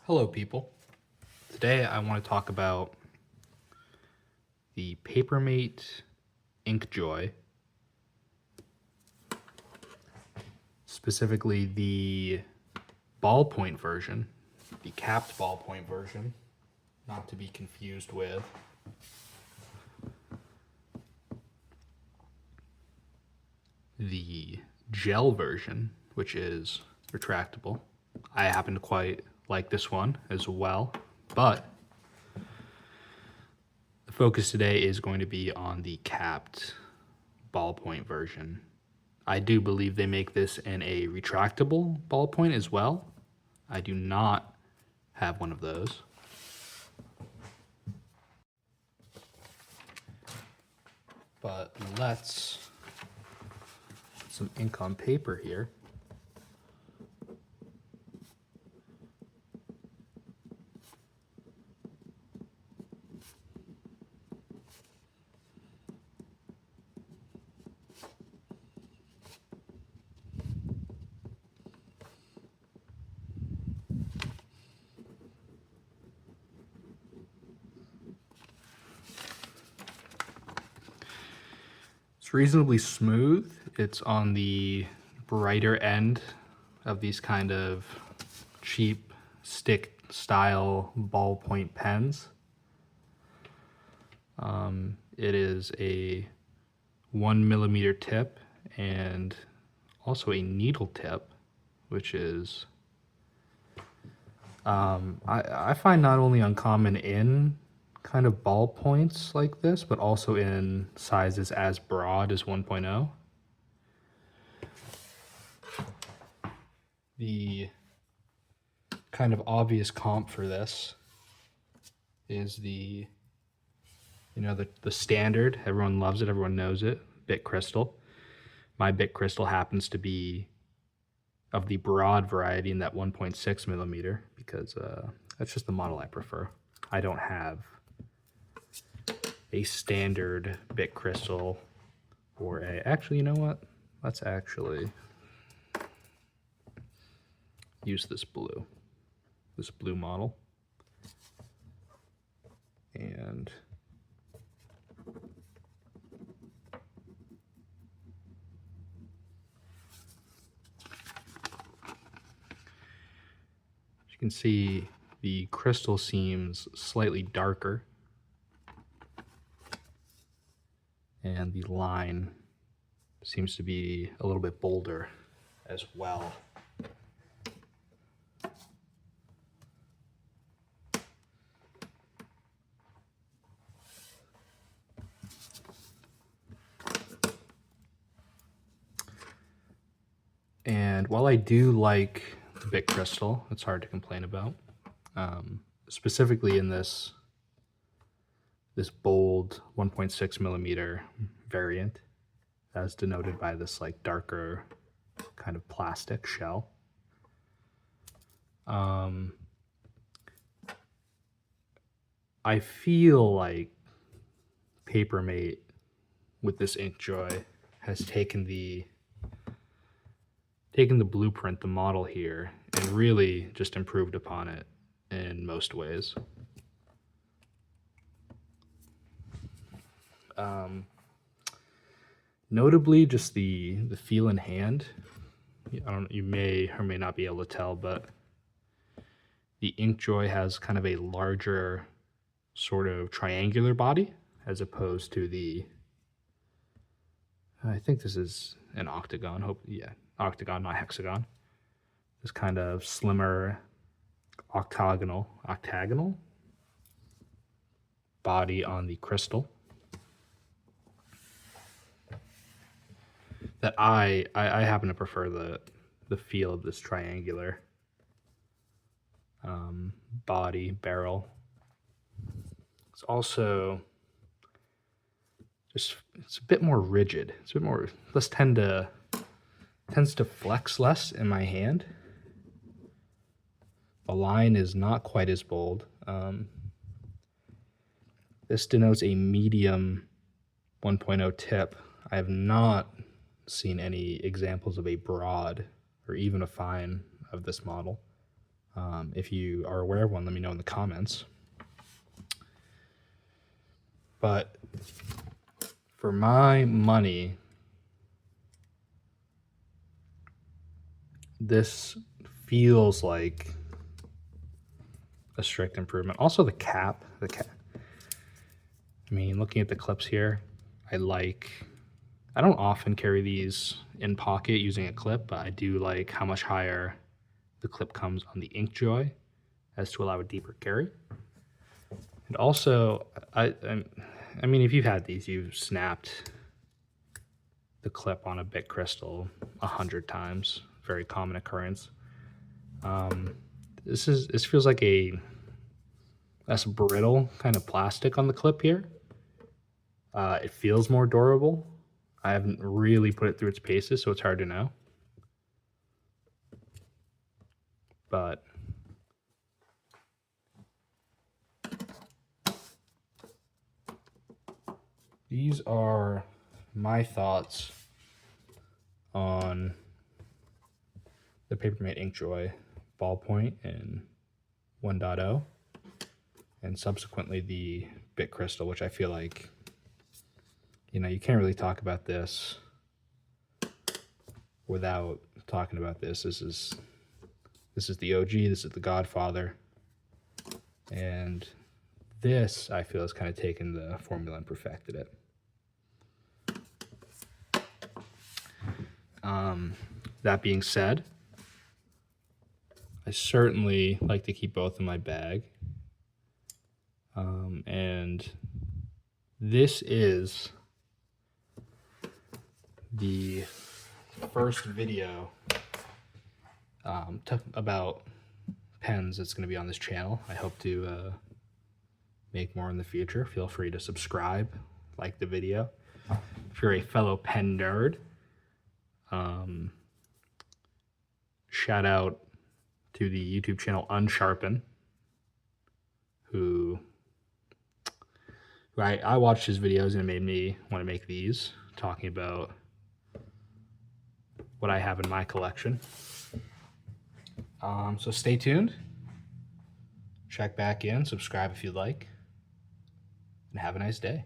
Hello people. Today I want to talk about the Papermate InkJoy, specifically the ballpoint version, the capped ballpoint version, not to be confused with the gel version, which is retractable. I happen to quite like this one as well, but the focus today is going to be on the capped ballpoint version. I do believe they make this in a retractable ballpoint as well. I do not have one of those. But let's put some ink on paper here. It's reasonably smooth. It's on the brighter end of these kind of cheap stick style ballpoint pens. It is a 1mm tip and also a needle tip, which is I find not only uncommon in kind of ballpoints like this, but also in sizes as broad as 1.0. The kind of obvious comp for this is the standard. Everyone loves it, everyone knows it, Bic Cristal. My Bic Cristal happens to be of the broad variety in that 1.6mm because that's just the model I prefer. I don't have a standard Bic Cristal or actually, you know what? Let's actually use this blue model. And you can see the crystal seems slightly darker and the line seems to be a little bit bolder as well. And while I do like the Bic Cristal, it's hard to complain about. Specifically in this bold 1.6mm variant, as denoted by this like darker kind of plastic shell. I feel like Papermate with this InkJoy has taken the blueprint, the model here, and really just improved upon it in most ways. Notably, just the feel in hand. You may or may not be able to tell, but the InkJoy has kind of a larger sort of triangular body as opposed to the, I think this is an octagon. Octagon, not hexagon. This kind of slimmer octagonal body on the crystal that I happen to prefer the feel of this triangular body barrel. It's also it's a bit more rigid. It's a bit more tends to flex less in my hand. The line is not quite as bold. This denotes a medium 1.0 tip. I have not seen any examples of a broad or even a fine of this model. If you are aware of one, let me know in the comments. But for my money, this feels like a strict improvement. Also the cap. I mean, looking at the clips here, I don't often carry these in pocket using a clip, but I do like how much higher the clip comes on the InkJoy as to allow a deeper carry. And also, I mean, if you've had these, you've snapped the clip on a Bic Cristal 100 times. Very common occurrence. This feels like a less brittle kind of plastic on the clip here. It feels more durable. I haven't really put it through its paces, so it's hard to know. But these are my thoughts on the Papermate InkJoy Ballpoint in 1.0, and subsequently the Bic Cristal, which I feel like, you know, you can't really talk about this without talking about this. This is the OG, this is the Godfather, and this, I feel, has kind of taken the formula and perfected it. That being said, I certainly like to keep both in my bag. And this is the first video about pens that's going to be on this channel. I hope to make more in the future. Feel free to subscribe, like the video. If you're a fellow pen nerd, shout out to the YouTube channel Unsharpen, who I watched his videos and it made me want to make these, talking about what I have in my collection. So stay tuned. Check back in, subscribe if you'd like, and have a nice day.